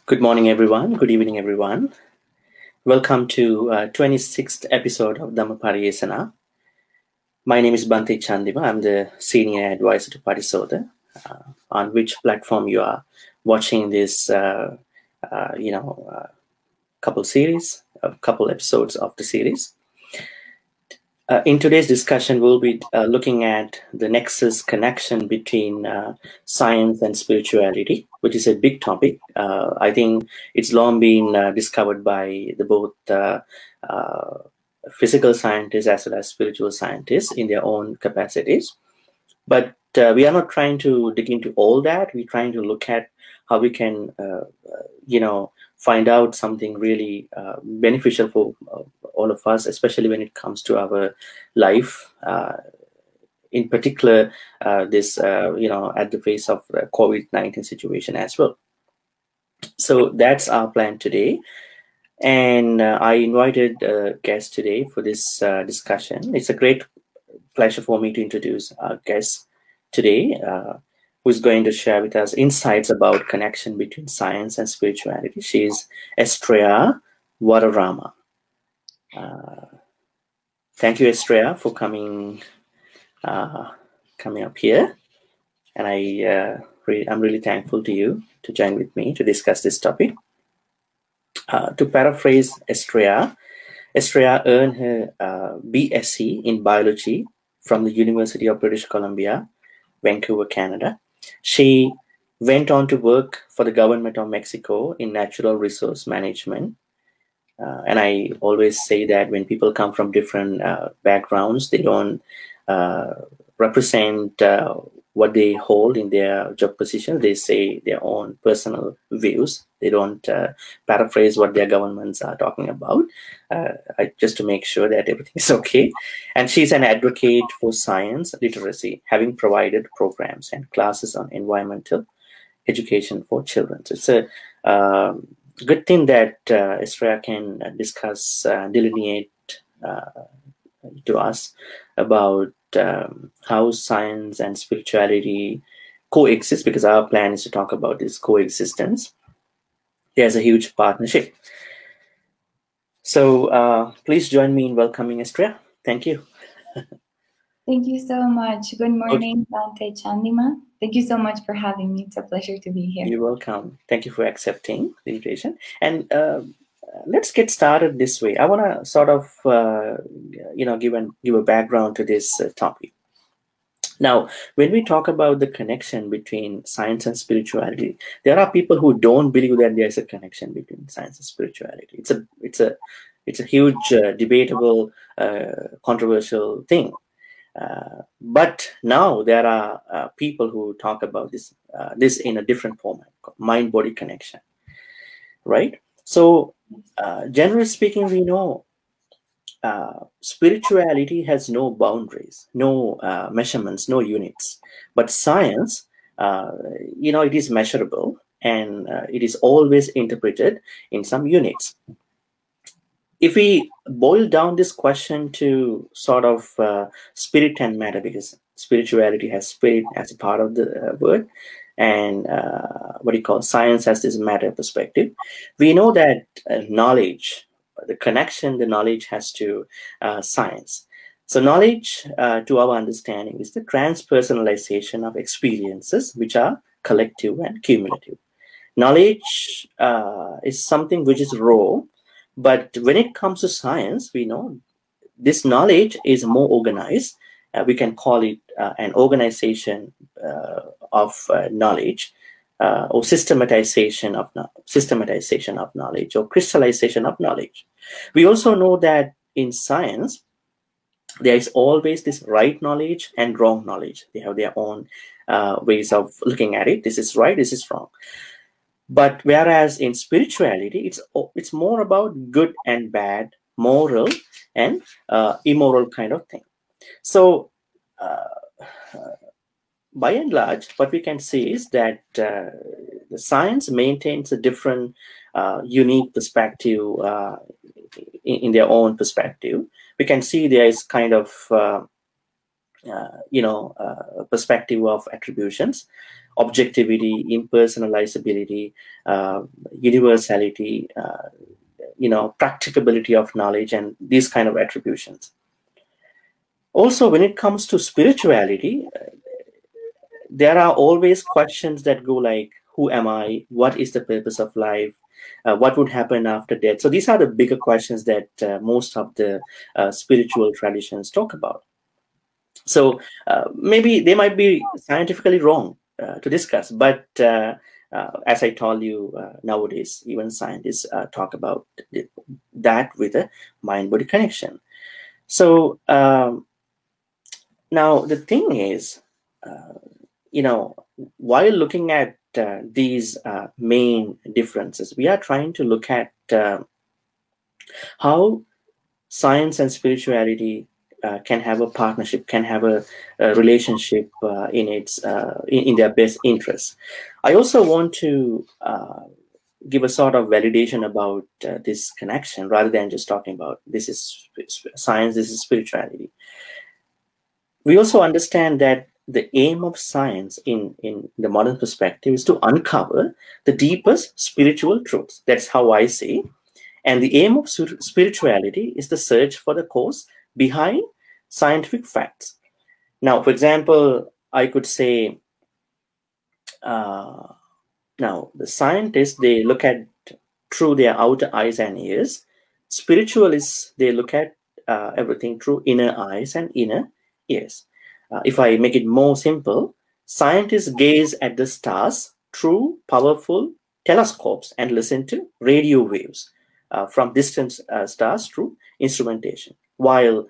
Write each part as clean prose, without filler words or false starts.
Good morning, everyone. Good evening, everyone. Welcome to 26th episode of Dhammapariyesanā. My name is Bhante Chandima. I'm the Senior Advisor to Parisodha, on which platform you are watching this, couple episodes of the series. In today's discussion, we'll be looking at the nexus connection between science and spirituality, which is a big topic. I think it's long been discovered by both physical scientists as well as spiritual scientists in their own capacities. But we are not trying to dig into all that. We're trying to look at how we can, find out something really beneficial for all of us, especially when it comes to our life. In particular, at the face of the COVID-19 situation as well. So that's our plan today. And I invited a guest today for this discussion. It's a great pleasure for me to introduce our guest today, who's going to share with us insights about connection between science and spirituality. She's Estrella V-Guadarrama. Thank you, Estrella, for coming up here. And I'm really thankful to you to join with me to discuss this topic. To paraphrase Estrella earned her BSc in biology from the University of British Columbia, Vancouver, Canada. She went on to work for the government of Mexico in natural resource management. And I always say that when people come from different backgrounds, they don't represent what they hold in their job position. They say their own personal views. They don't paraphrase what their governments are talking about, just to make sure that everything is okay. And she's an advocate for science literacy, having provided programs and classes on environmental education for children. So it's a good thing that Estrella can discuss, delineate to us about how science and spirituality coexist, because our plan is to talk about this coexistence. There's a huge partnership. So please join me in welcoming Estrella. Thank you. Thank you so much. Good morning, Bhante Chandima. Thank you so much for having me. It's a pleasure to be here. You're welcome. Thank you for accepting the invitation. And let's get started this way. I want to sort of, give a background to this topic. Now, when we talk about the connection between science and spirituality, there are people who don't believe that there's a connection between science and spirituality. It's a huge, debatable, controversial thing. But now there are people who talk about this in a different format, mind-body connection, right? So, generally speaking, we know spirituality has no boundaries, no measurements, no units. But science, it is measurable, and it is always interpreted in some units. If we boil down this question to sort of spirit and matter, because spirituality has spirit as a part of the word, and science has this matter perspective, we know that knowledge, the connection the knowledge has to science. So knowledge, to our understanding, is the transpersonalization of experiences which are collective and cumulative. Knowledge is something which is raw, but when it comes to science, we know this knowledge is more organized. We can call it an organization of knowledge, or systematization of knowledge, or crystallization of knowledge. We also know that in science, there is always this right knowledge and wrong knowledge. They have their own ways of looking at it. This is right, this is wrong. But whereas in spirituality, it's more about good and bad, moral and immoral kind of thing. So by and large, what we can see is that the science maintains a different, unique perspective in their own perspective. We can see there is kind of, perspective of attributions, objectivity, impersonalizability, universality, practicability of knowledge, and these kind of attributions. Also, when it comes to spirituality, there are always questions that go like, who am I? What is the purpose of life? What would happen after death? So these are the bigger questions that most of the spiritual traditions talk about. So maybe they might be scientifically wrong to discuss, but as I told you, nowadays, even scientists talk about that with a mind-body connection. So now the thing is, while looking at these main differences, we are trying to look at how science and spirituality can have a partnership, can have a relationship in their best interests. I also want to give a sort of validation about this connection, rather than just talking about this is science, this is spirituality. We also understand that the aim of science in the modern perspective is to uncover the deepest spiritual truths. That's how I see. And the aim of spirituality is the search for the cause behind scientific facts. Now, for example, I could say, now the scientists, they look at through their outer eyes and ears. Spiritualists, they look at everything through inner eyes and inner ears. If I make it more simple, scientists gaze at the stars through powerful telescopes and listen to radio waves from distant stars through instrumentation, whereas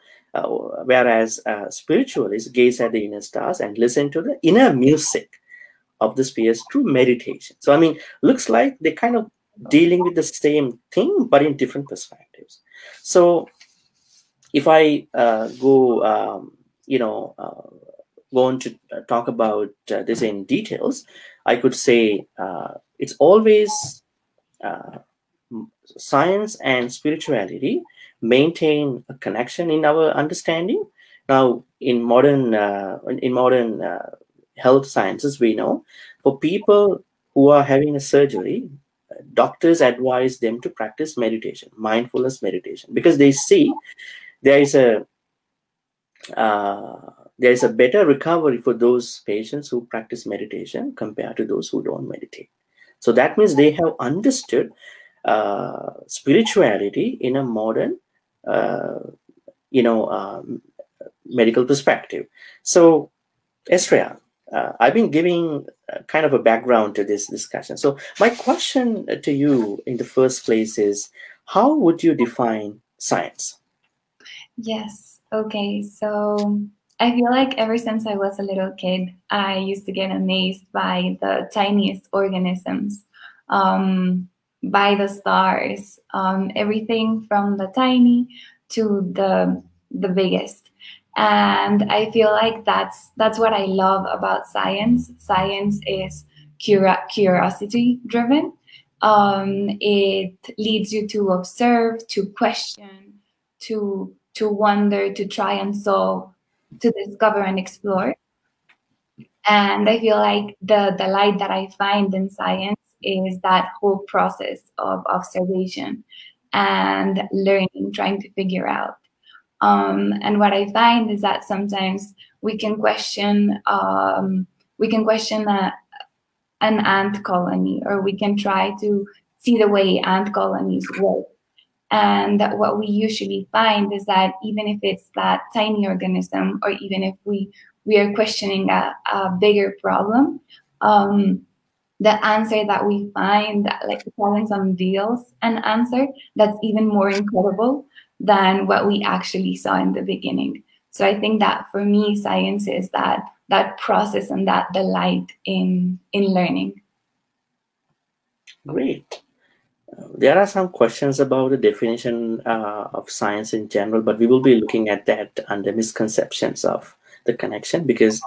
spiritualists gaze at the inner stars and listen to the inner music of the spheres through meditation. So, I mean, looks like they're kind of dealing with the same thing, but in different perspectives. So if I go on to talk about this in details, I could say it's always science and spirituality maintain a connection in our understanding. Now, in modern health sciences, we know for people who are having a surgery, doctors advise them to practice meditation, mindfulness meditation, because they see there is a better recovery for those patients who practice meditation compared to those who don't meditate. So that means they have understood spirituality in a modern, medical perspective. So, Estrella, I've been giving kind of a background to this discussion. So my question to you in the first place is, how would you define science? Yes. Okay. So I feel like ever since I was a little kid, I used to get amazed by the tiniest organisms, by the stars, everything from the tiny to the biggest. And I feel like that's what I love about science. Science is curiosity driven. It leads you to observe, to question, to wonder, to try and solve, to discover and explore. And I feel like the delight that I find in science is that whole process of observation and learning, trying to figure out. And what I find is that sometimes we can question an ant colony, or we can try to see the way ant colonies work. And what we usually find is that even if it's that tiny organism, or even if we are questioning a bigger problem, the answer that we find, like the science unveils an answer that's even more incredible than what we actually saw in the beginning. So I think that for me, science is that process and that delight in learning. Great. There are some questions about the definition of science in general, but we will be looking at that under misconceptions of the connection, because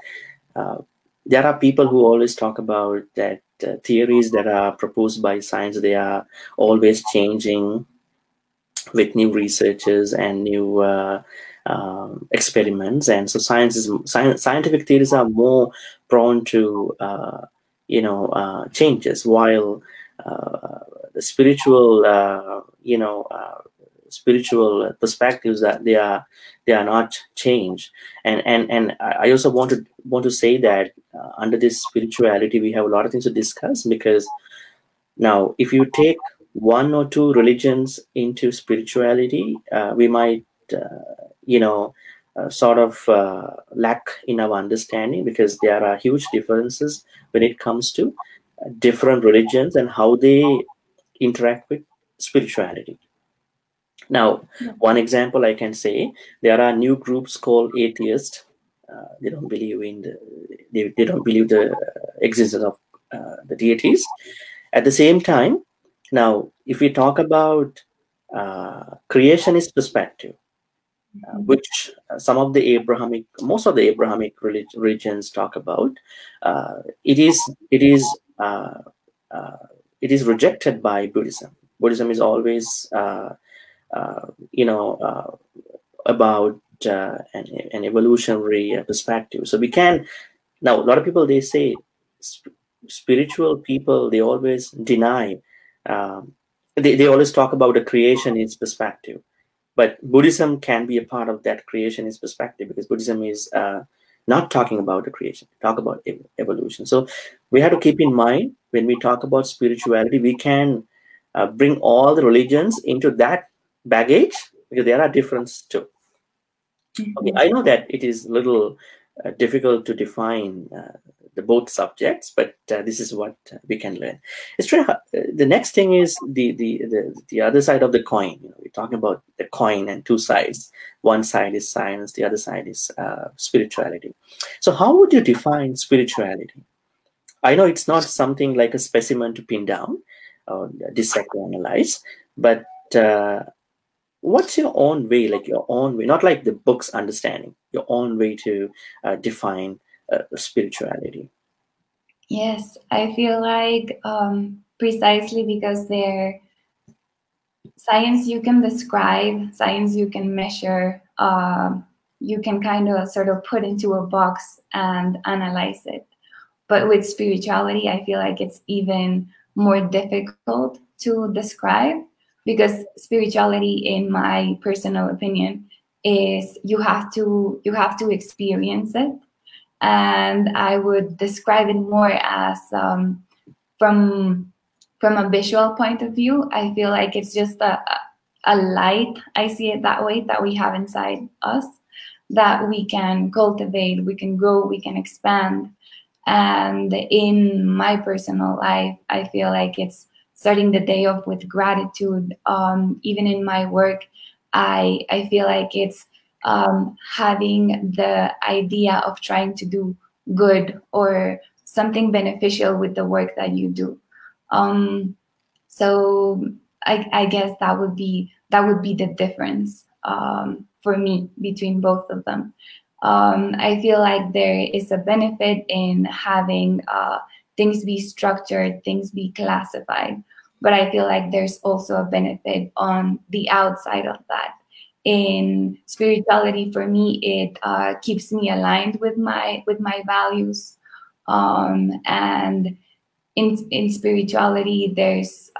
there are people who always talk about that theories that are proposed by science, they are always changing with new researchers and new experiments. And so scientific theories are more prone to changes, while the spiritual spiritual perspectives, that they are not changed. And I also want to say that under this spirituality we have a lot of things to discuss, because now if you take one or two religions into spirituality, we might sort of lack in our understanding, because there are huge differences when it comes to different religions and how they interact with spirituality. Now, one example I can say, there are new groups called atheists. They don't believe in they don't believe the existence of the deities. At the same time, now if we talk about creationist perspective, which most of the Abrahamic religions talk about, it is rejected by Buddhism. Buddhism is always about an evolutionary perspective. So we can now, a lot of people, they say spiritual people, they always deny. They always talk about a creationist perspective. But Buddhism can be a part of that creationist perspective, because Buddhism is not talking about the creation, talk about evolution. So we have to keep in mind, when we talk about spirituality, we can bring all the religions into that baggage, because there are differences too. Okay, I know that it is a little difficult to define the both subjects, but this is what we can learn. It's true. The next thing is the other side of the coin. We're talking about the coin and two sides. One side is science, the other side is spirituality. So how would you define spirituality? I know it's not something like a specimen to pin down or dissect or analyze, but what's your own way, like your own way, not like the book's understanding, your own way to define spirituality? Yes, I feel like precisely because they're science you can describe, science you can measure, you can kind of sort of put into a box and analyze it. But with spirituality, I feel like it's even more difficult to describe, because spirituality, in my personal opinion, is you have to experience it. And I would describe it more as from a visual point of view. I feel like it's just a light, I see it that way, that we have inside us, that we can cultivate, we can grow, we can expand. And in my personal life, I feel like it's starting the day off with gratitude. Even in my work, I feel like it's having the idea of trying to do good or something beneficial with the work that you do. So I guess that would be the difference for me between both of them. I feel like there is a benefit in having things be structured, things be classified, but I feel like there's also a benefit on the outside of that. In spirituality, for me, it keeps me aligned with my values, and in spirituality, there's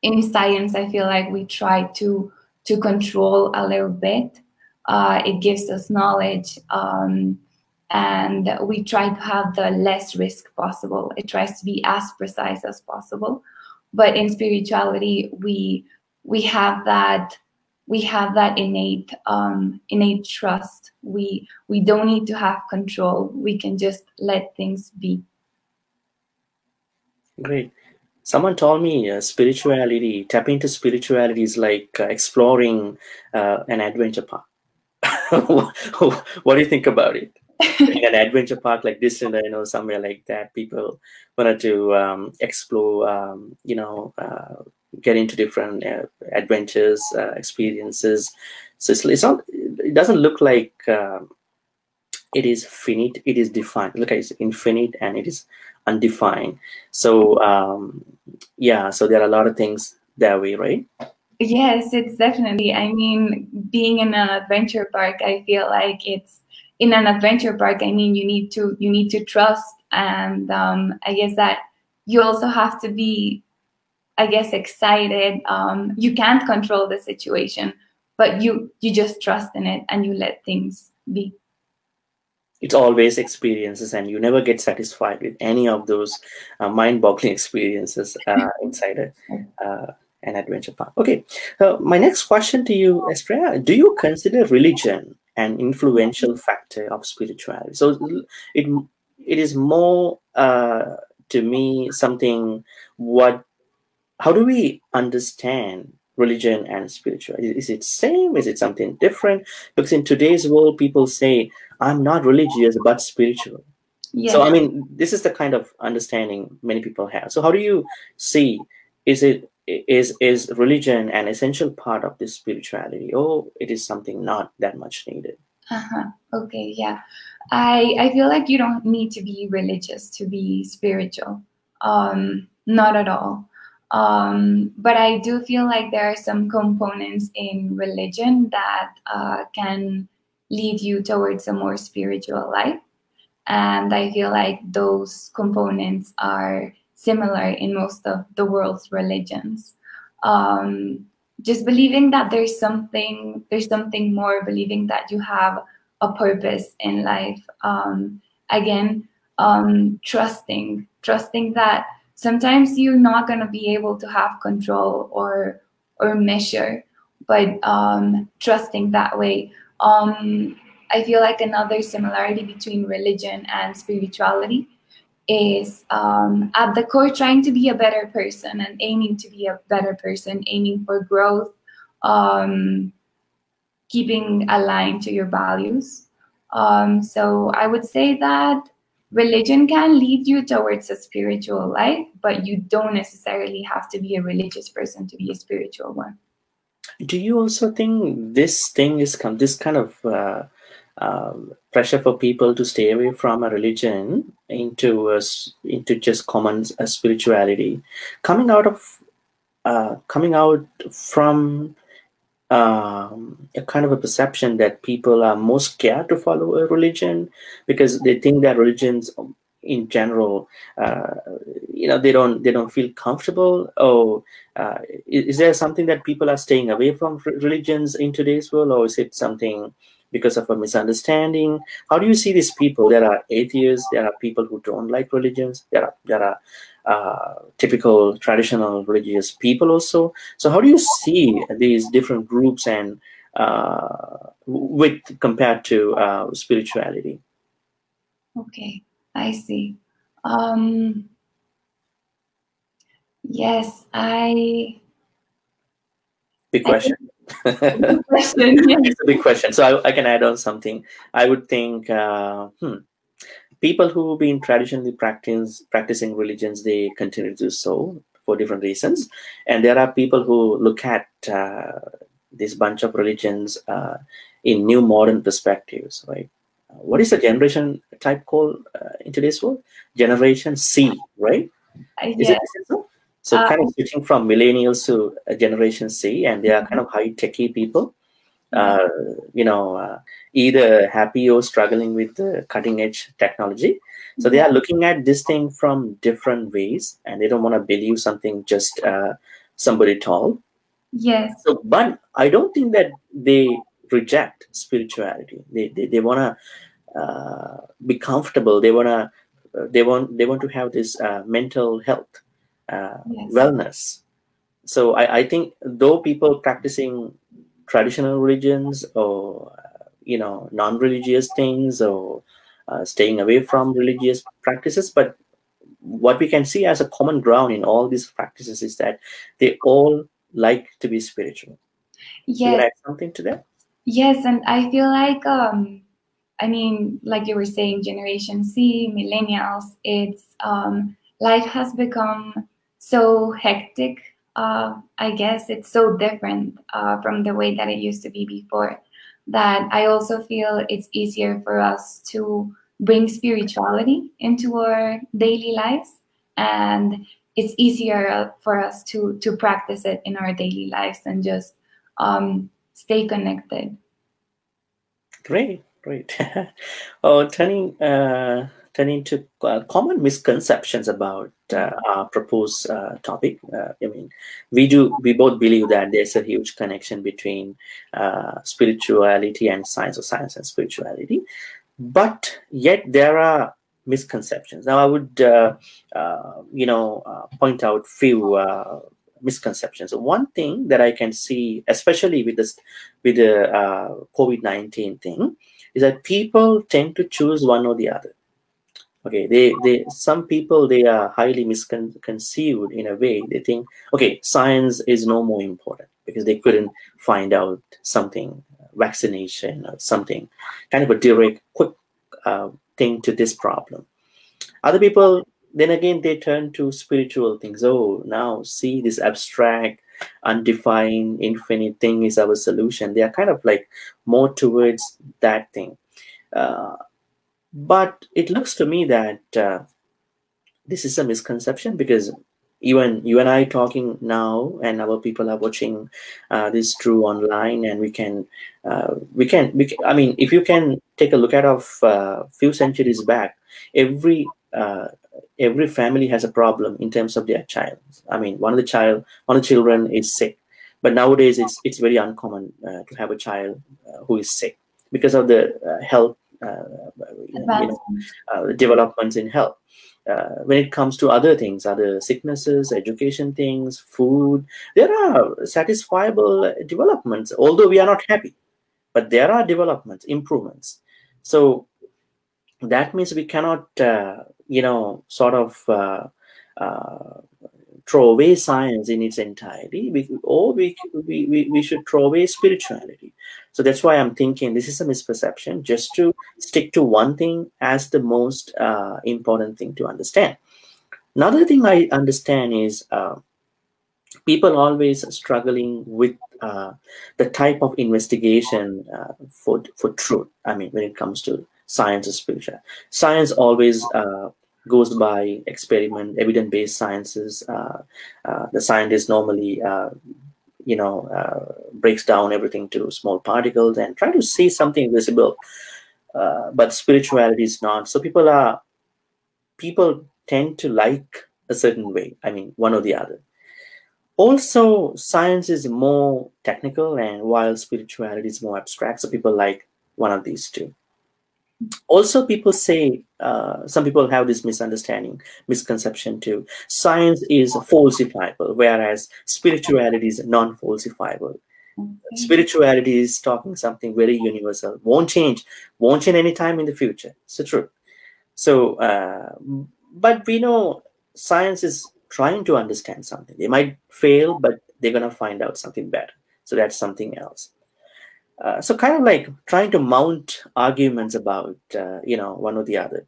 in science, I feel like we try to control a little bit. It gives us knowledge, and we try to have the less risk possible. It tries to be as precise as possible. But in spirituality, we have that innate trust. We don't need to have control. We can just let things be. Great. Someone told me spirituality, tapping into spirituality is like exploring an adventure park. What do you think about it? Like an adventure park like Disneyland or somewhere like that, people wanted to explore, get into different adventures, experiences. So it's not. It doesn't look like it is finite. It is defined. Look, it's infinite and it is undefined. So yeah. So there are a lot of things that way, right? Yes, it's definitely. I mean, being in an adventure park, I feel like it's in an adventure park. I mean, you need to trust And I guess that you also have to be, I guess, excited. You can't control the situation, but you just trust in it and you let things be. It's always experiences, and you never get satisfied with any of those mind-boggling experiences inside an adventure park. Okay, my next question to you, Estrella, do you consider religion an influential factor of spirituality? So it is more to me something. How do we understand religion and spirituality? Is it same? Is it something different? Because in today's world, people say, I'm not religious, but spiritual. Yes. So, I mean, this is the kind of understanding many people have. So how do you see, is religion an essential part of this spirituality, or it is something not that much needed? Okay, yeah. I feel like you don't need to be religious to be spiritual. Not at all. But I do feel like there are some components in religion that can lead you towards a more spiritual life. And I feel like those components are similar in most of the world's religions. Just believing that there's something more, believing that you have a purpose in life. Trusting that sometimes you're not going to be able to have control or measure, but trusting that way. I feel like another similarity between religion and spirituality is at the core trying to be a better person and aiming to be a better person, aiming for growth, keeping aligned to your values. So I would say that religion can lead you towards a spiritual life, but you don't necessarily have to be a religious person to be a spiritual one. Do you also think this kind of pressure for people to stay away from a religion into just common spirituality, coming out from a kind of a perception that people are more scared to follow a religion because they think that religions in general, they don't feel comfortable? Or is there something that people are staying away from religions in today's world, or is it something because of a misunderstanding? How do you see these people? There are atheists, there are people who don't like religions, there are typical traditional religious people also. So how do you see these different groups and compared to spirituality? Okay, I see. Yes, Big question. Big question, yes. It's a big question. So I can add on something. I would think people who've been traditionally practicing religions, they continue to do so for different reasons. And there are people who look at this bunch of religions in new modern perspectives, right? What is the generation type called in today's world? Generation C, right? Is it so? So kind of switching from millennials to Generation C, and they are kind of high techie people, either happy or struggling with the cutting edge technology. So they are looking at this thing from different ways, and they don't want to believe something just somebody told. Yes. So, but I don't think that they reject spirituality. They want to be comfortable. They want to have this mental health. Wellness. So I think though people practicing traditional religions or non-religious things or staying away from religious practices, but what we can see as a common ground in all these practices is that they all like to be spiritual. Yes. You want to add something to that? Yes, and I feel like like you were saying, Generation C, millennials, it's life has become so hectic. I guess it's so different from the way that it used to be before, that I also feel it's easier for us to bring spirituality into our daily lives, and it's easier for us to practice it in our daily lives and just stay connected. Great. Oh, turning turn into common misconceptions about our proposed topic. I mean, we both believe that there's a huge connection between spirituality and science, or science and spirituality, but yet there are misconceptions. Now, I would point out few misconceptions. One thing that I can see, especially with the COVID-19 thing, is that people tend to choose one or the other. Okay, some people, they are highly misconceived in a way. They think, okay, science is no more important because they couldn't find out something, vaccination or something, kind of a direct, quick thing to this problem. Other people, then again, they turn to spiritual things. Oh, now see, this abstract, undefined, infinite thing is our solution. They are kind of like more towards that thing. But it looks to me that this is a misconception, because even you and I talking now, and our people are watching this through online, and we can, I mean, if you can take a look at of few centuries back, every family has a problem in terms of their child. I mean, one of the children is sick, but nowadays it's very uncommon to have a child who is sick because of the health developments in health. When it comes to other things, other sicknesses, education things, food, there are satisfiable developments, although we are not happy, but there are developments, improvements. So that means we cannot, sort of throw away science in its entirety, we should throw away spirituality. So that's why I'm thinking this is a misperception, just to stick to one thing as the most important thing to understand. Another thing I understand is people always struggling with the type of investigation for truth. I mean, when it comes to science or spirituality, science always goes by experiment, evidence-based sciences. The scientist normally, breaks down everything to small particles and try to see something visible. But spirituality is not. So people tend to like a certain way. I mean, one or the other. Also, science is more technical, and while spirituality is more abstract. So people like one of these two. Also, people say, some people have this misconception too. Science is falsifiable, whereas spirituality is non-falsifiable. Spirituality is talking something very universal, won't change any time in the future. So true. So, but we know science is trying to understand something. They might fail, but they're going to find out something better. So that's something else. So kind of like trying to mount arguments about, one or the other.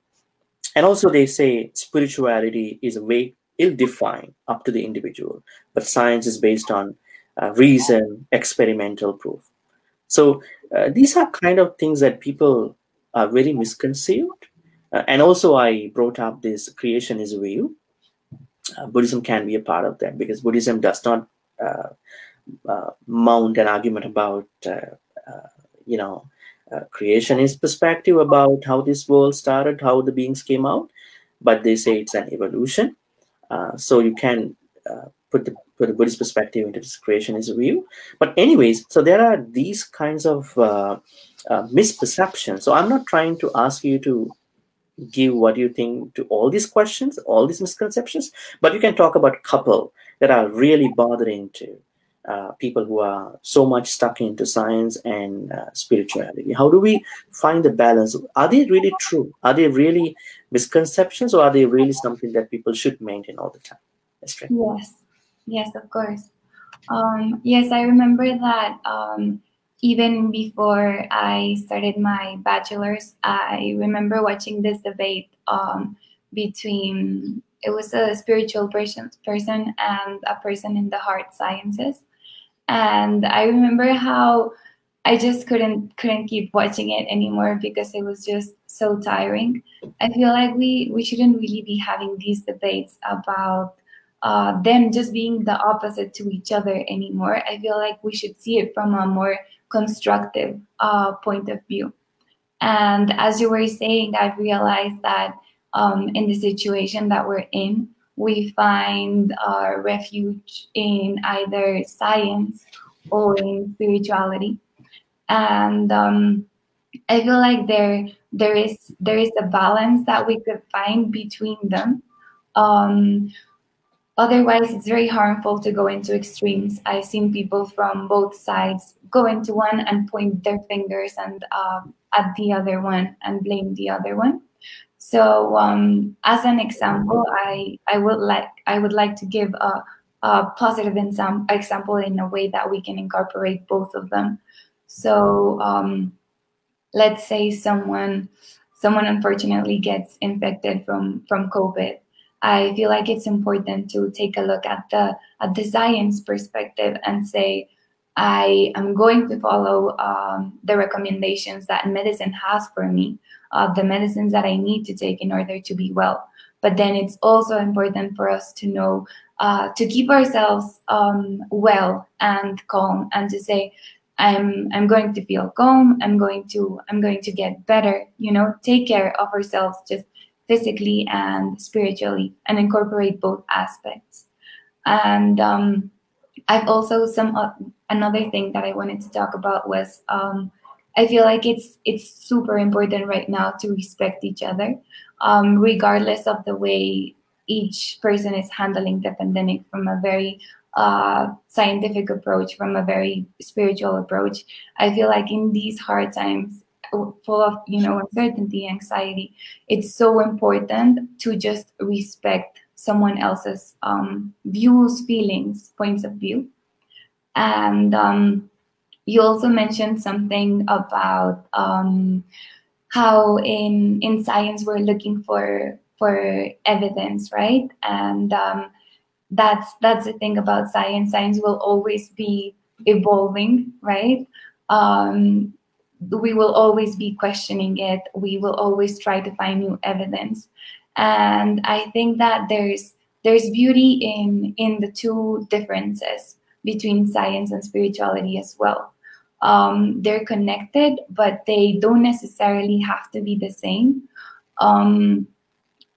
And also they say spirituality is a way ill-defined, up to the individual, but science is based on reason, experimental proof. So these are kind of things that people are very misconceived. And also I brought up this creationist view. Buddhism can be a part of that, because Buddhism does not mount an argument about creationist perspective about how this world started, how the beings came out, but they say it's an evolution. So you can put the Buddhist perspective into this creationist view. But anyways, so there are these kinds of misperceptions. So I'm not trying to ask you to give what you think to all these questions, all these misconceptions, but you can talk about a couple that are really bothering to people who are so much stuck into science and spirituality. How do we find the balance? Are they really true? Are they really misconceptions, or are they really something that people should maintain all the time? Estrella? Yes, of course. Yes, I remember that even before I started my bachelor's, I remember watching this debate between, it was a spiritual person and a person in the hard sciences. And I remember how I just couldn't keep watching it anymore because it was just so tiring. I feel like we shouldn't really be having these debates about them just being the opposite to each other anymore. I feel like we should see it from a more constructive point of view. And as you were saying, I've realized that in the situation that we're in. We find refuge in either science or in spirituality, and I feel like there is a balance that we could find between them. Um, Otherwise, it's very harmful to go into extremes. I've seen people from both sides go into one and point their fingers and at the other one and blame the other one. So, as an example, I would like to give a positive example in a way that we can incorporate both of them. So, let's say someone unfortunately gets infected from COVID. I feel like it's important to take a look at the science perspective and say, I am going to follow the recommendations that medicine has for me, the medicines that I need to take in order to be well. But then it's also important for us to know to keep ourselves well and calm, and to say, I'm going to feel calm. I'm going to get better. You know, take care of ourselves, just physically and spiritually, and incorporate both aspects. And I've also another thing that I wanted to talk about was I feel like it's super important right now to respect each other, regardless of the way each person is handling the pandemic, from a very scientific approach, from a very spiritual approach. I feel like in these hard times, full of uncertainty, anxiety, it's so important to just respect someone else's views, feelings, points of view. And you also mentioned something about how in science we're looking for evidence, right? And that's the thing about science. Science will always be evolving, right? We will always be questioning it. We will always try to find new evidence. And I think that there's beauty in the two differences between science and spirituality as well. They're connected, but they don't necessarily have to be the same.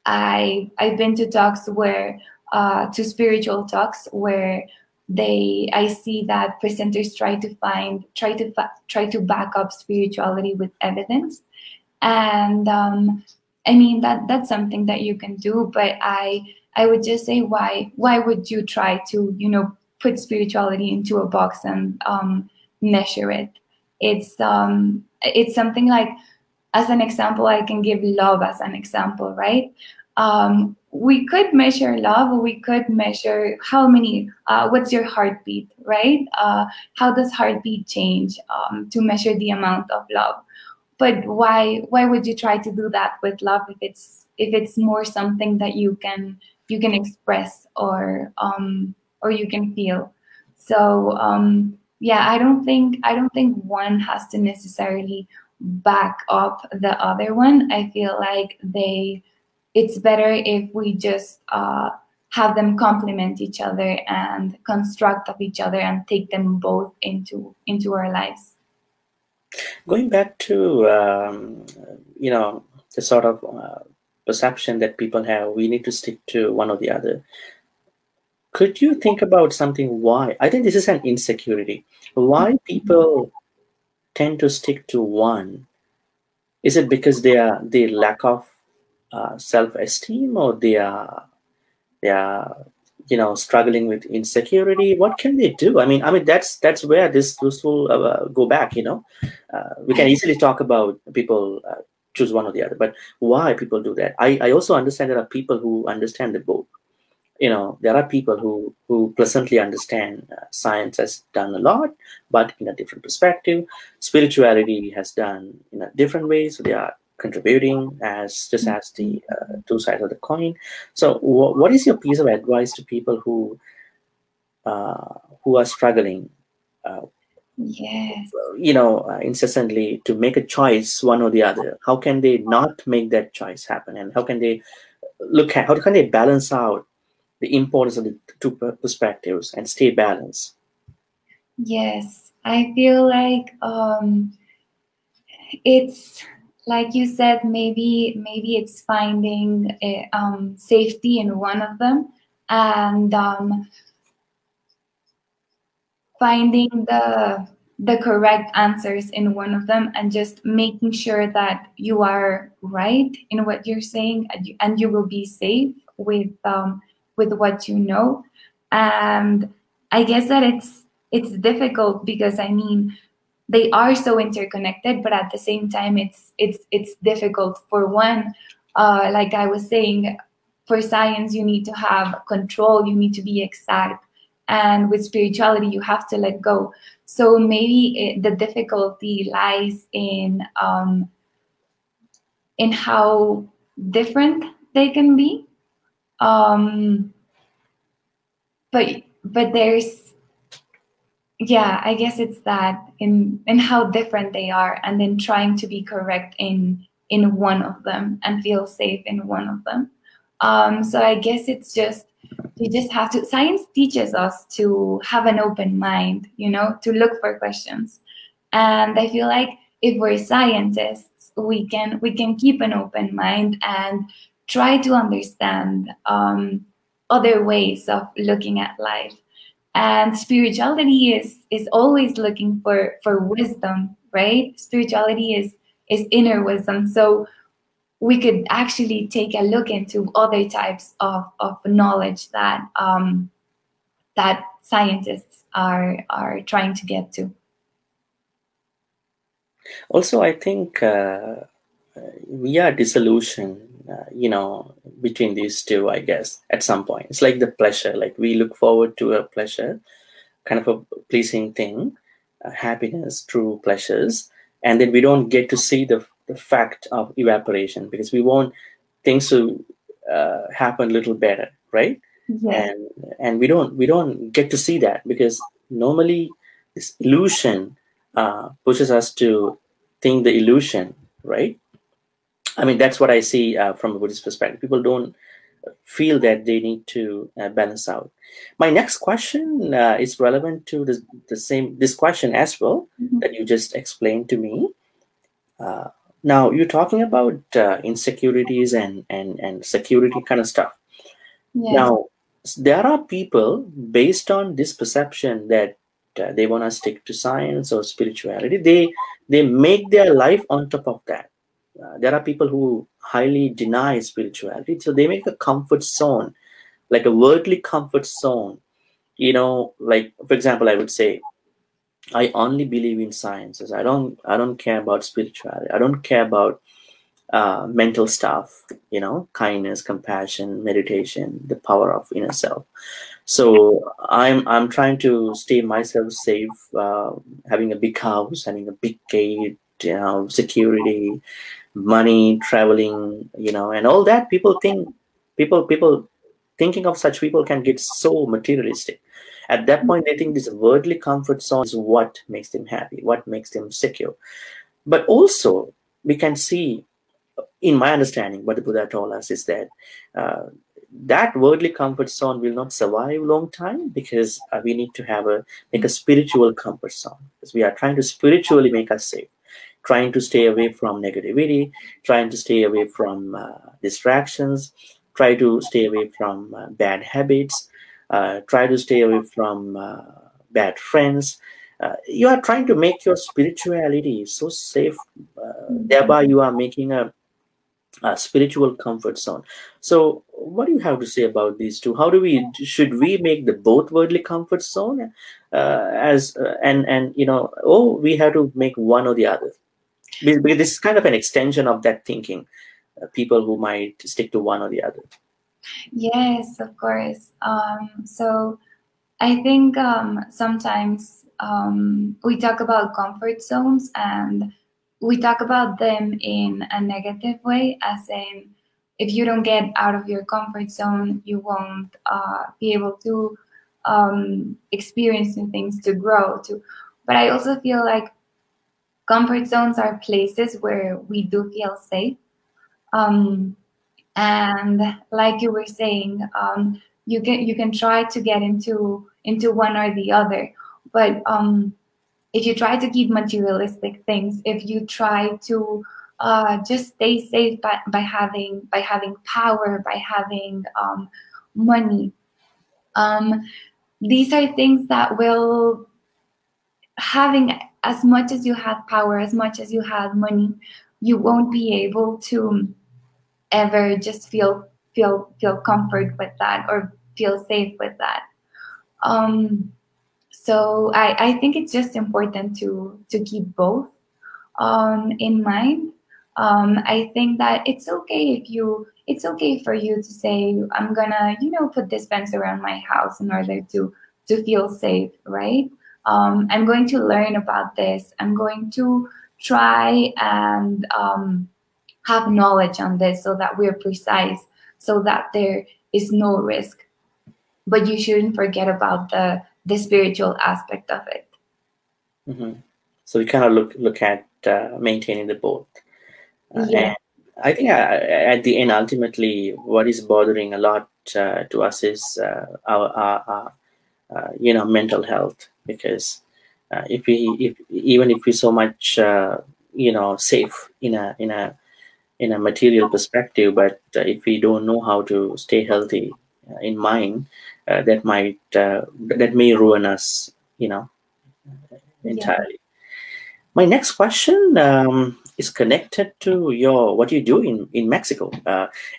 I've been to talks where to spiritual talks where I see that presenters try to back up spirituality with evidence. And I mean that's something that you can do, but I would just say, why would you try to put spirituality into a box and measure it? It's something like, as an example, I can give love as an example, right? We could measure love. We could measure how many, what's your heartbeat, right? How does heartbeat change to measure the amount of love? But why would you try to do that with love if it's more something that you can express or you can feel? So yeah, I don't think one has to necessarily back up the other one. I feel like it's better if we just have them complement each other and construct of each other and take them both into our lives. Going back to the sort of perception that people have, we need to stick to one or the other. Could you think about something why? I think this is an insecurity. Why people tend to stick to one? Is it because they lack of self-esteem, or they are struggling with insecurity? What can they do? I mean that's where this will go back. We can easily talk about people choose one or the other, but why people do that? I also understand there are people who understand the both. There are people who pleasantly understand science has done a lot, but in a different perspective. Spirituality has done in a different way, so they are contributing as the two sides of the coin. So what is your piece of advice to people who are struggling yes incessantly to make a choice, one or the other? How can they not make that choice happen, and how can they balance out the importance of the two perspectives and stay balanced? Yes, I feel like it's like you said, maybe it's finding safety in one of them, and finding the correct answers in one of them, and just making sure that you are right in what you're saying, and you will be safe with what you know. And I guess that it's difficult, because I mean, they are so interconnected, but at the same time it's difficult. For one, like I was saying, for science you need to have control, you need to be exact, and with spirituality you have to let go. So maybe the difficulty lies in how different they can be, um, but there's, yeah, I guess it's that in how different they are, and then trying to be correct in one of them and feel safe in one of them. So I guess it's just, you just have to, science teaches us to have an open mind, you know, to look for questions. And I feel like if we're scientists, we can keep an open mind and try to understand other ways of looking at life. And spirituality is always looking for wisdom, right? Spirituality is inner wisdom. So we could actually take a look into other types of knowledge that that scientists are trying to get to. Also, I think we are disillusioned, between these two, I guess, at some point. It's like the pleasure, like we look forward to a pleasure, kind of a pleasing thing, happiness through pleasures, and then we don't get to see the fact of evaporation, because we want things to happen a little better, right? Yes. And we don't get to see that, because normally this illusion pushes us to think the illusion, right? I mean, that's what I see from a Buddhist perspective. People don't feel that they need to balance out. My next question is relevant to this question as well, that you just explained to me. Now you're talking about insecurities and security kind of stuff. Yes. Now there are people, based on this perception that they want to stick to science or spirituality, they make their life on top of that. There are people who highly deny spirituality, so they make a comfort zone, like a worldly comfort zone. Like, for example, I would say, I only believe in sciences. I don't care about spirituality. I don't care about mental stuff. Kindness, compassion, meditation, the power of inner self. So I'm trying to stay myself safe, having a big house, having a big gate, security, money, traveling, and all that. People thinking of such people can get so materialistic. At that point, they think this worldly comfort zone is what makes them happy, what makes them secure. But also, we can see, in my understanding, what the Buddha told us is that that worldly comfort zone will not survive a long time, because we need to make a spiritual comfort zone, because we are trying to spiritually make us safe, trying to stay away from negativity, trying to stay away from distractions, try to stay away from bad habits, try to stay away from bad friends. You are trying to make your spirituality so safe. Thereby, you are making a spiritual comfort zone. So what do you have to say about these two? Should we make the both worldly comfort zone or we have to make one or the other? Because this is kind of an extension of that thinking, people who might stick to one or the other. Yes, of course. So I think sometimes we talk about comfort zones, and we talk about them in a negative way, as in, if you don't get out of your comfort zone, you won't be able to experience new things, to grow. But I also feel like comfort zones are places where we do feel safe. And like you were saying, you can try to get into one or the other. But if you try to keep materialistic things, if you try to just stay safe by having power, by having money. These are things that will, having as much as you have power, as much as you have money, you won't be able to ever just feel comfort with that or feel safe with that. So I think it's just important to keep both in mind. I think that it's okay for you to say, I'm gonna, put this fence around my house in order to feel safe, right? I'm going to learn about this. I'm going to try and have knowledge on this so that we're precise, so that there is no risk. But you shouldn't forget about the spiritual aspect of it. Mm-hmm. So we kind of look at maintaining the both. Yeah. And I think at the end, ultimately, what is bothering a lot to us is our mental health. Because if we're so much safe in a material perspective, but if we don't know how to stay healthy in mind, that may ruin us, entirely. Yeah. My next question is connected to what you do in Mexico.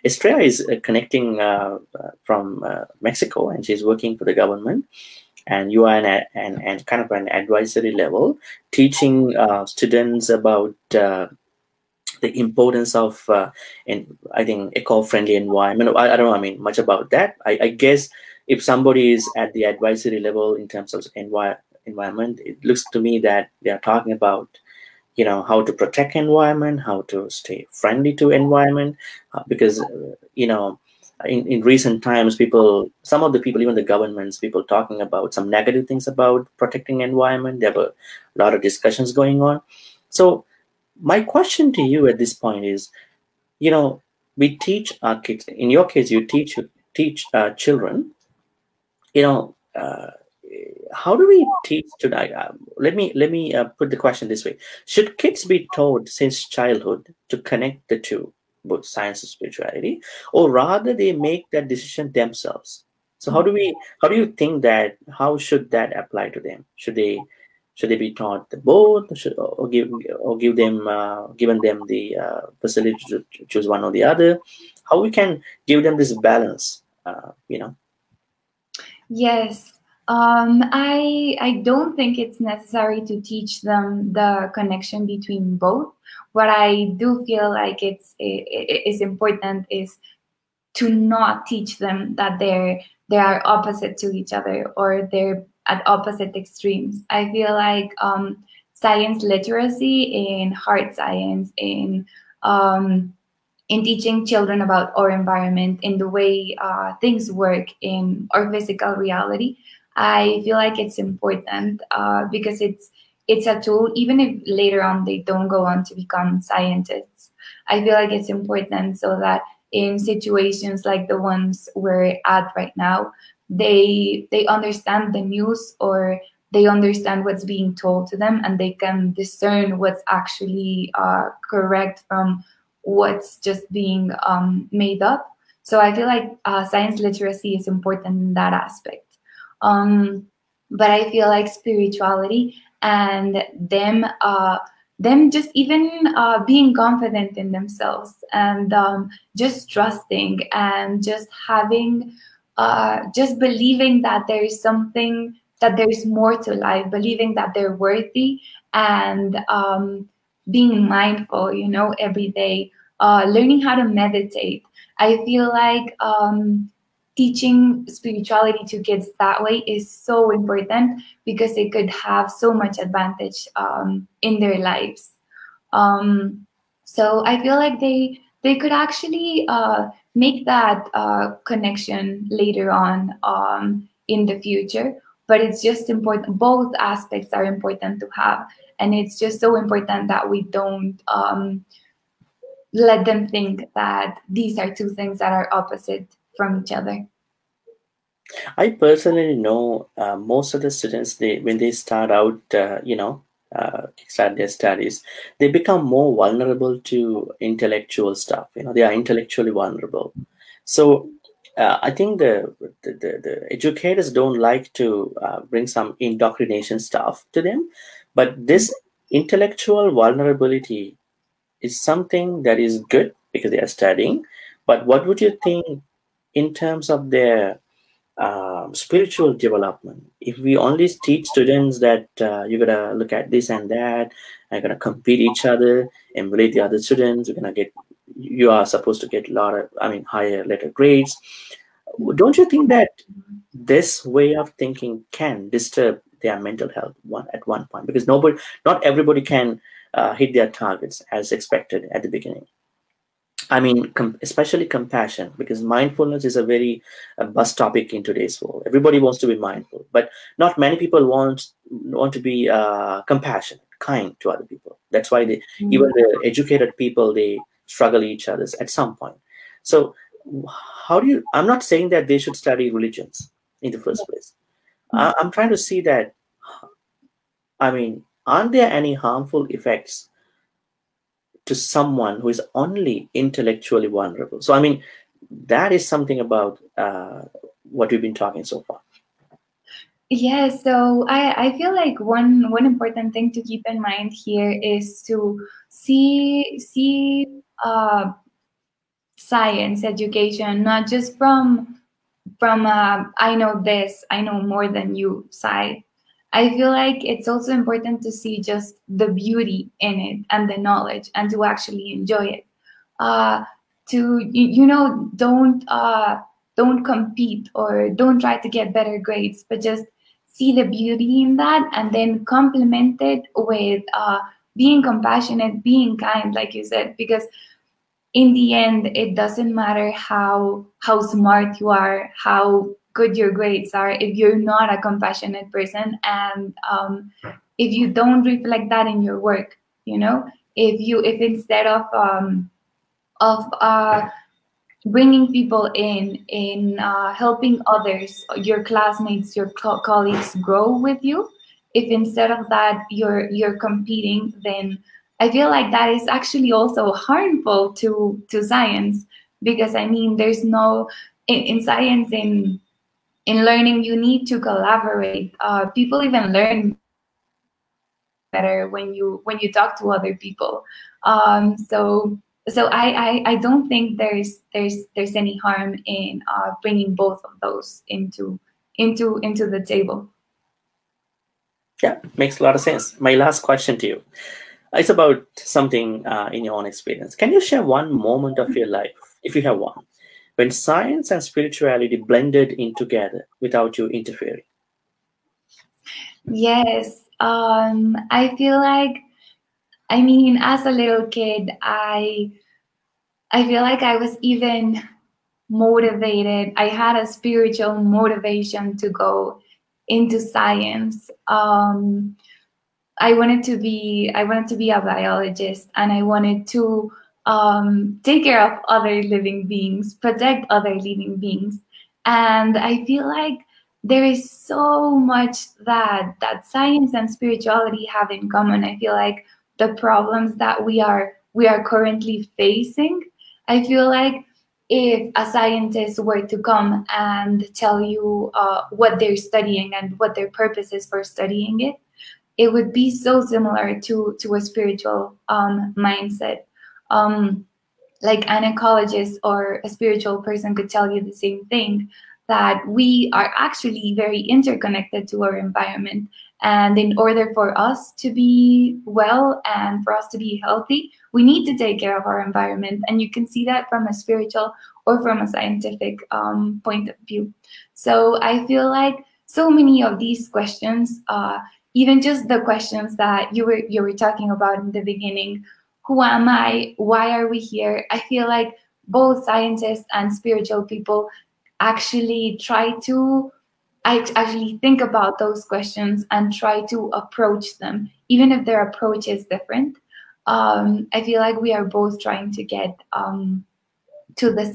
Estrella is connecting from Mexico, and she's working for the government. And you are an kind of an advisory level, teaching students about the importance of, I think, eco-friendly environment. I don't know, much about that. I guess if somebody is at the advisory level in terms of environment, it looks to me that they are talking about, how to protect environment, how to stay friendly to environment, because, in recent times, some of the people, even the governments, people talking about some negative things about protecting environment. There were a lot of discussions going on. So my question to you at this point is, we teach our kids. In your case, you teach children. How do we teach today? Let me put the question this way: should kids be taught since childhood to connect the two, both science and spirituality, or rather they make that decision themselves? So how do you think that? How should that apply to them? Should they be taught both, or given them the facility to choose one or the other? How we can give them this balance? Yes. I don't think it's necessary to teach them the connection between both. What I do feel like it is important is to not teach them that they are opposite to each other or they're at opposite extremes. I feel like science literacy in hard science, in teaching children about our environment, in the way things work in our physical reality, I feel like it's important because it's a tool, even if later on they don't go on to become scientists. I feel like it's important so that in situations like the ones we're at right now, they understand the news, or they understand what's being told to them, and they can discern what's actually correct from what's just being made up. So I feel like science literacy is important in that aspect. But I feel like spirituality and them just even being confident in themselves, and just trusting, and just having just believing that there is something, that there is more to life, believing that they're worthy, and being mindful, every day, learning how to meditate. I feel like teaching spirituality to kids that way is so important, because it could have so much advantage in their lives. So I feel like they could actually make that connection later on in the future. But it's just important. Both aspects are important to have, and it's just so important that we don't let them think that these are two things that are opposite from each other. I personally know most of the students, when they start out, kickstart their studies, they become more vulnerable to intellectual stuff. They are intellectually vulnerable. So I think the educators don't like to bring some indoctrination stuff to them, but this intellectual vulnerability is something that is good because they are studying. But what would you think in terms of their spiritual development? If we only teach students that you gotta look at this and that, and gonna compete each other, emulate the other students, you are supposed to get higher letter grades. Don't you think that this way of thinking can disturb their mental health at one point? Because not everybody can hit their targets as expected at the beginning. I mean, especially compassion, because mindfulness is a very buzz topic in today's world. Everybody wants to be mindful, but not many people want to be compassionate, kind to other people. That's why even the educated people, they struggle each other at some point. So I'm not saying that they should study religions in the first place. I'm trying to see that, aren't there any harmful effects to someone who is only intellectually vulnerable? So, that is something about what we've been talking so far. Yes, so I feel like one important thing to keep in mind here is to see science education not just from I know this, I know more than you side. I feel like it's also important to see just the beauty in it and the knowledge, and to actually enjoy it. Don't compete or don't try to get better grades, but just see the beauty in that, and then complement it with being compassionate, being kind, like you said, because in the end, it doesn't matter how smart you are, how good your grades are, if you're not a compassionate person, and if you don't reflect that in your work. If instead of bringing people in helping others, your classmates, your colleagues grow with you, if instead of that you're competing, then I feel like that is actually also harmful to science, because there's no in science, in learning, you need to collaborate. People even learn better when you talk to other people. So I don't think there's any harm in bringing both of those into the table. Yeah, makes a lot of sense. My last question to you, it's about something in your own experience. Can you share one moment of your life, if you have one, when science and spirituality blended in together without you interfering? Yes, I feel like, as a little kid, I feel like I was even motivated. I had a spiritual motivation to go into science. I wanted to be a biologist, and I wanted to take care of other living beings, protect other living beings. And I feel like there is so much that science and spirituality have in common. I feel like the problems that we are currently facing, I feel like if a scientist were to come and tell you what they're studying and what their purpose is for studying it, it would be so similar to a spiritual mindset. Like an ecologist or a spiritual person could tell you the same thing, that we are actually very interconnected to our environment. And in order for us to be well and for us to be healthy, we need to take care of our environment. And you can see that from a spiritual or from a scientific point of view. So I feel like so many of these questions, even just the questions that you were talking about in the beginning, who am I? Why are we here? I feel like both scientists and spiritual people actually actually think about those questions and try to approach them, even if their approach is different. I feel like we are both trying to get to the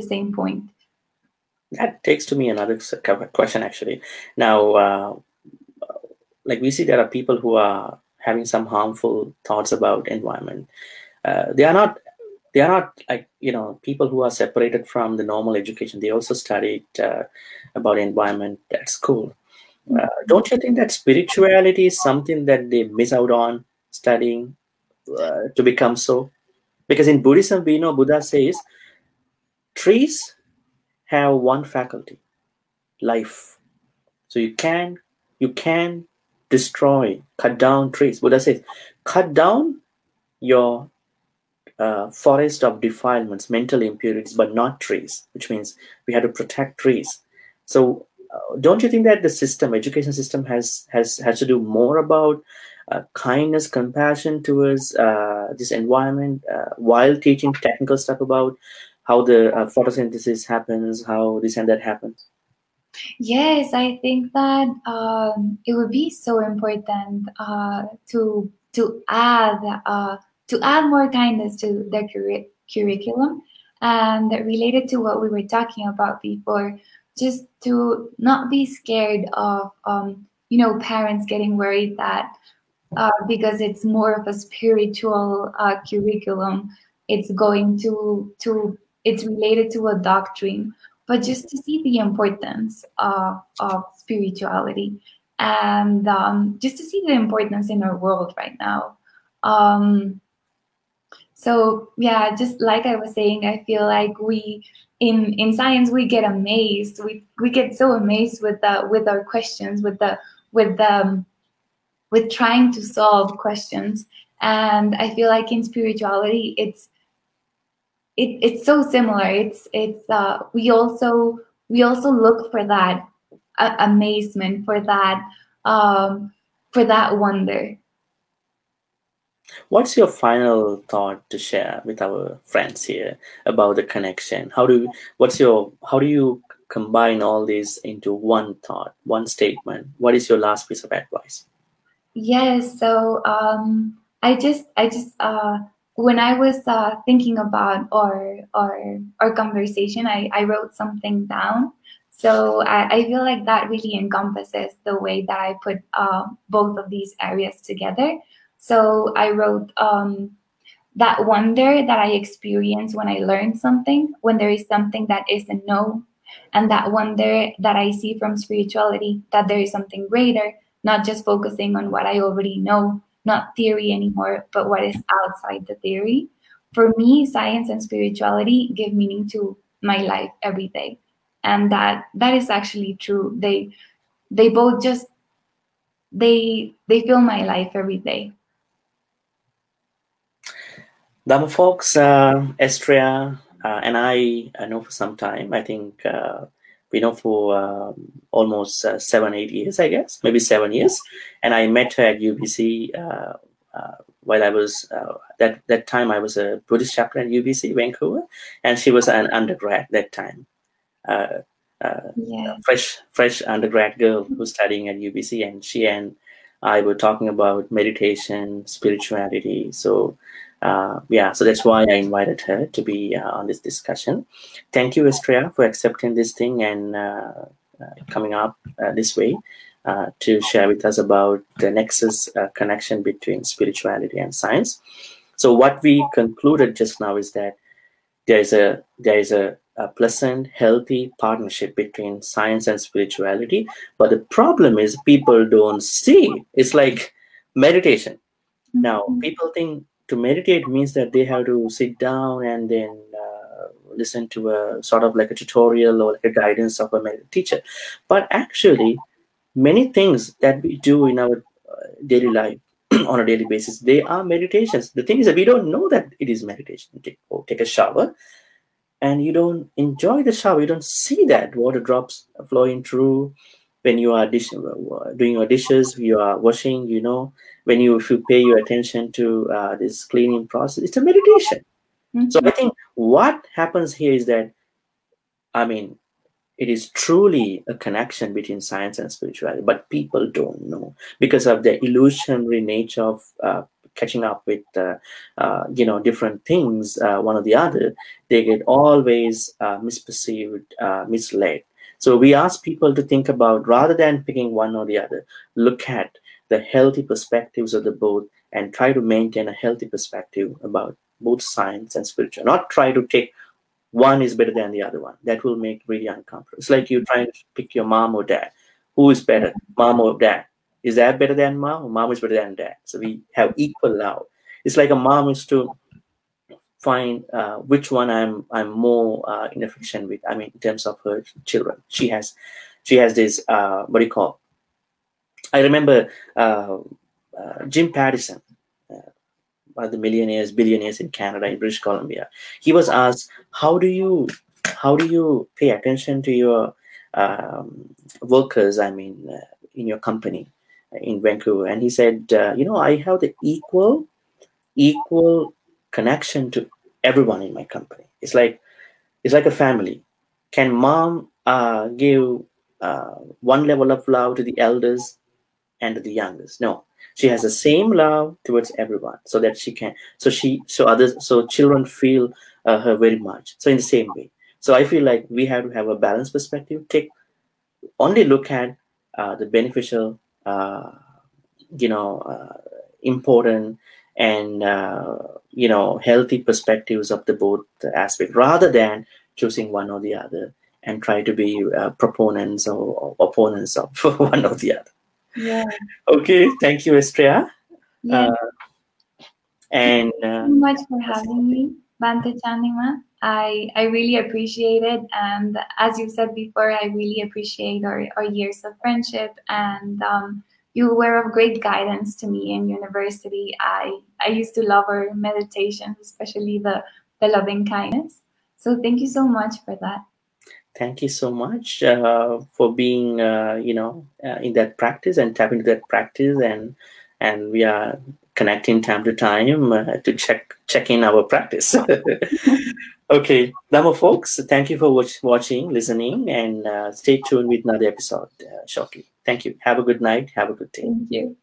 same point. That takes to me another question, actually. Now, like we see, there are people who are having some harmful thoughts about environment. They are not like, people who are separated from the normal education. They also studied about environment at school. Don't you think that spirituality is something that they miss out on studying to become so? Because in Buddhism, we know Buddha says trees have one faculty, life. So you can destroy, cut down trees. Buddha says, cut down your forest of defilements, mental impurities, but not trees, which means we have to protect trees. So don't you think that the system, education system, has to do more about kindness, compassion towards this environment, while teaching technical stuff about how the photosynthesis happens, how this and that happens? Yes, I think that it would be so important to add more kindness to the curriculum, and related to what we were talking about before, just to not be scared of parents getting worried that because it's more of a spiritual curriculum, it's related to a doctrine, but just to see the importance of spirituality, and just to see the importance in our world right now. So yeah, just like I was saying, I feel like we in science we get amazed. We get so amazed with our questions, with trying to solve questions. And I feel like in spirituality, it's so similar. We also look for that amazement, for that wonder. What's your final thought to share with our friends here about the connection? How do you combine all this into one thought, one statement? What is your last piece of advice? Yes, so I just when I was thinking about our conversation, I wrote something down. So I feel like that really encompasses the way that I put both of these areas together. So I wrote that wonder that I experience when I learn something, when there is something that isn't known, and that wonder that I see from spirituality, that there is something greater, not just focusing on what I already know, not theory anymore, but what is outside the theory. For me, science and spirituality give meaning to my life every day. And that is actually true. They both just they fill my life every day. Dhamma folks, Estrella and I know for some time. I think we know for almost 7-8 years, I guess, maybe 7 years. And I met her at UBC while I was that time I was a Buddhist chaplain at UBC Vancouver, and she was an undergrad that time. Fresh undergrad girl who's studying at UBC, and she and I were talking about meditation, spirituality. So so that's why I invited her to be on this discussion. Thank you, Estrella, for accepting this thing and coming up this way to share with us about the nexus connection between spirituality and science. So what we concluded just now is that there is a pleasant, healthy partnership between science and spirituality. But the problem is people don't see. It's like meditation. Now, people think to meditate means that they have to sit down and then listen to a sort of like a tutorial or like a guidance of a teacher. But actually, many things that we do in our daily life on a daily basis, they are meditations. The thing is that we don't know that it is meditation. Take a shower, and you don't enjoy the shower. You don't see that water drops flowing through. When you are doing your dishes, you are washing, if you pay your attention to this cleaning process, it's a meditation. So I think what happens here is that, it is truly a connection between science and spirituality, but people don't know because of the illusionary nature of catching up with different things, one or the other. They get always misperceived, misled. So we ask people to think about, rather than picking one or the other, look at the healthy perspectives of the both, and try to maintain a healthy perspective about both science and spiritual. Not try to take one is better than the other one. That will make really uncomfortable. It's like you trying to pick your mom or dad. Who is better, mom or dad? Is dad better than mom, or mom is better than dad? So we have equal love. It's like a mom is to find which one I'm more in affection with. I mean, in terms of her children, she has this what do you call? I remember Jim Pattison, one of the billionaires in Canada, in British Columbia. He was asked, how do you pay attention to your workers? I mean, in your company in Vancouver, and he said, I have the equal connection to everyone in my company. It's like a family. Can mom give one level of love to the elders and to the youngest? No, she has the same love towards everyone, so that she can, so children feel her very much. So in the same way, so I feel like we have to have a balanced perspective. Only look at the beneficial, important and healthy perspectives of the both aspect, rather than choosing one or the other and try to be proponents or opponents of one or the other. Yeah. Okay, thank you, Estrella. Yeah. And Thank you so much for having me, Bhante Chandima. I really appreciate it, and as you said before, I really appreciate our years of friendship, and you were of great guidance to me in university. I used to love our meditations, especially the loving kindness. So thank you so much for that. Thank you so much for being, in that practice and tapping into that practice, and we are connecting time to time to check in our practice. Okay, Dhamma folks, thank you for watching, listening, and stay tuned with another episode shortly. Thank you. Have a good night. Have a good day. Thank you.